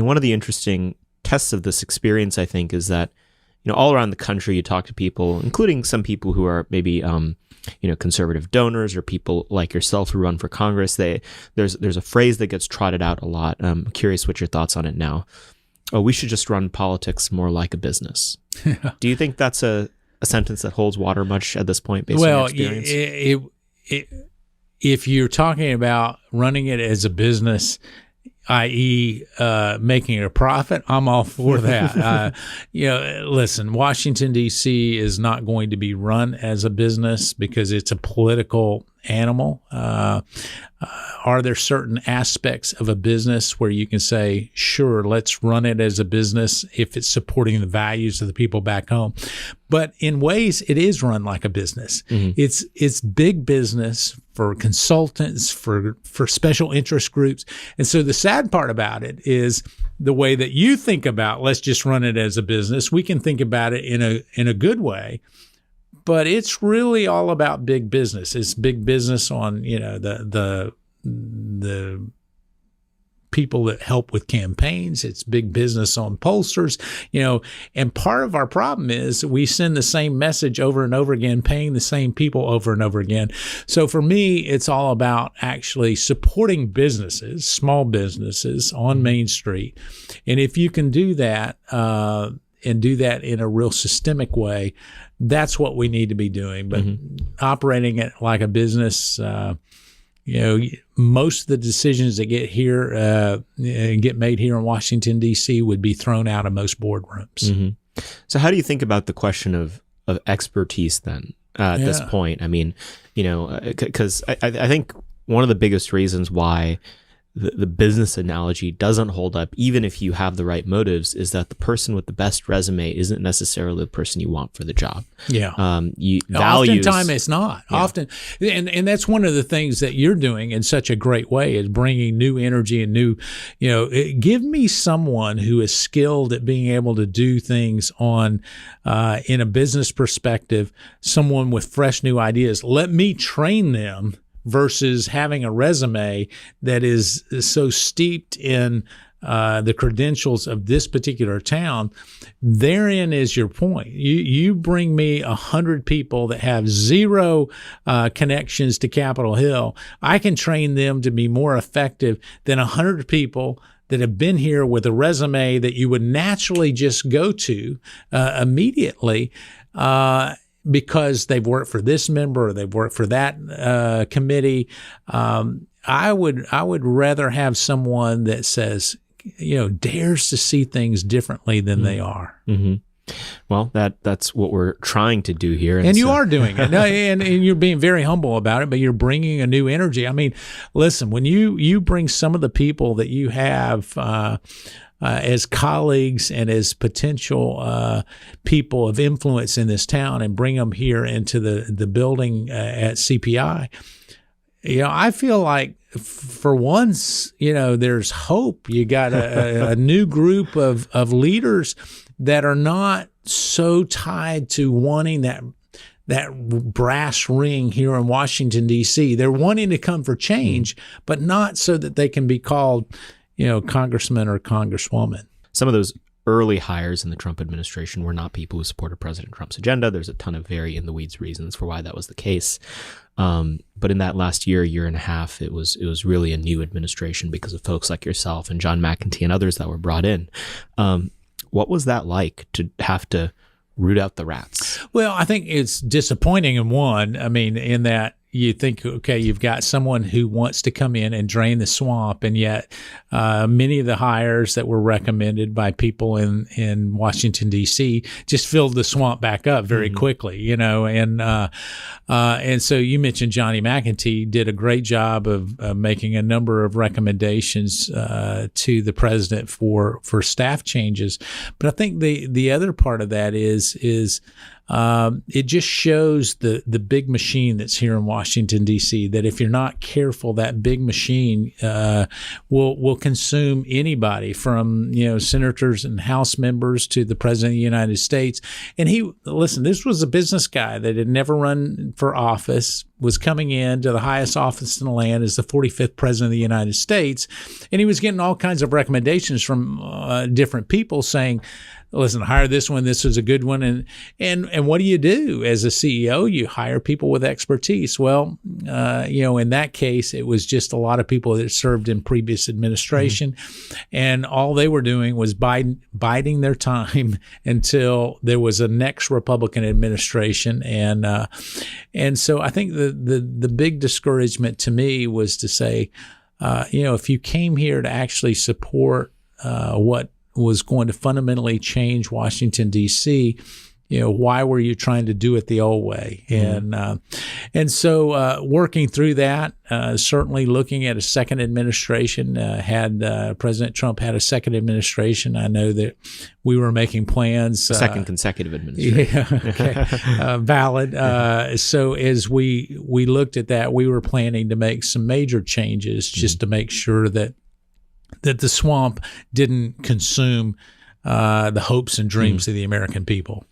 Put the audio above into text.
One of the interesting tests of this experience, I think, is that, all around the country, you talk to people, including some people who are maybe, conservative donors or people like yourself who run for Congress. There's a phrase that gets trotted out a lot. I'm curious what your thoughts on it now. Oh, we should just run politics more like a business. Do you think that's a sentence that holds water much at this point based on your experience? If you're talking about running it as a business, i.e. Making a profit, I'm all for that. Listen, Washington, D.C. is not going to be run as a business because it's a political animal. Are there certain aspects of a business where you can say, sure, let's run it as a business if it's supporting the values of the people back home? But in ways, it is run like a business. Mm-hmm. It's big business for consultants, for special interest groups. And so the sad part about it is the way that you think about, let's just run it as a business. We can think about it in a good way. But it's really all about big business. It's big business on, the people that help with campaigns. It's big business on pollsters, and part of our problem is we send the same message over and over again, paying the same people over and over again. So for me, it's all about actually supporting businesses, small businesses on Main Street. And if you can do that, and do that in a real systemic way, that's what we need to be doing. But operating it like a business, most of the decisions that get made here in Washington, D.C. would be thrown out of most boardrooms. Mm-hmm. So how do you think about the question of expertise then at this point? I mean, because I think one of the biggest reasons why the business analogy doesn't hold up, even if you have the right motives, is that the person with the best resume isn't necessarily the person you want for the job. Yeah. Oftentimes it's not. Yeah. Often, and that's one of the things that you're doing in such a great way is bringing new energy and new, give me someone who is skilled at being able to do things in a business perspective, someone with fresh new ideas. Let me train them versus having a resume that is so steeped in the credentials of this particular town. Therein is your point. You bring me 100 people that have zero connections to Capitol Hill. I can train them to be more effective than 100 people that have been here with a resume that you would naturally just go to immediately, because they've worked for this member or they've worked for that committee. I would rather have someone that says, dares to see things differently than they are. Mm-hmm. Well, that's what we're trying to do here. And you are doing it. and you're being very humble about it, but you're bringing a new energy. I mean, listen, when you bring some of the people that you have as colleagues and as potential people of influence in this town and bring them here into the building at CPI, I feel like for once, there's hope. You got a new group of leaders that are not so tied to wanting that brass ring here in Washington, D.C. They're wanting to come for change, but not so that they can be called congressman or congresswoman. Some of those early hires in the Trump administration were not people who supported President Trump's agenda. There's a ton of very in the weeds reasons for why that was the case. But in that last year and a half, it was really a new administration because of folks like yourself and John McEntee and others that were brought in. What was that like to have to root out the rats? Well, I think it's disappointing in that you think, okay, you've got someone who wants to come in and drain the swamp, and yet many of the hires that were recommended by people in Washington, D.C. just filled the swamp back up very quickly, and so you mentioned Johnny McEntee did a great job of making a number of recommendations to the president for staff changes. But I think the other part of that is it just shows the big machine that's here in Washington, D.C., that if you're not careful, that big machine will consume anybody from, senators and House members to the president of the United States. And this was a business guy that had never run for office, was coming in to the highest office in the land as the 45th president of the United States, and he was getting all kinds of recommendations from different people saying, listen, hire this one. This is a good one. And what do you do as a CEO? You hire people with expertise. Well, in that case, it was just a lot of people that served in previous administration, and all they were doing was biding their time until there was a next Republican administration. And so I think the big discouragement to me was to say, if you came here to actually support what was going to fundamentally change Washington, D.C., why were you trying to do it the old way? And so working through that, certainly looking at a second administration, had President Trump had a second administration, I know that we were making plans. Second consecutive administration. Yeah, okay. Valid. So as we looked at that, we were planning to make some major changes just to make sure that the swamp didn't consume the hopes and dreams of the American people.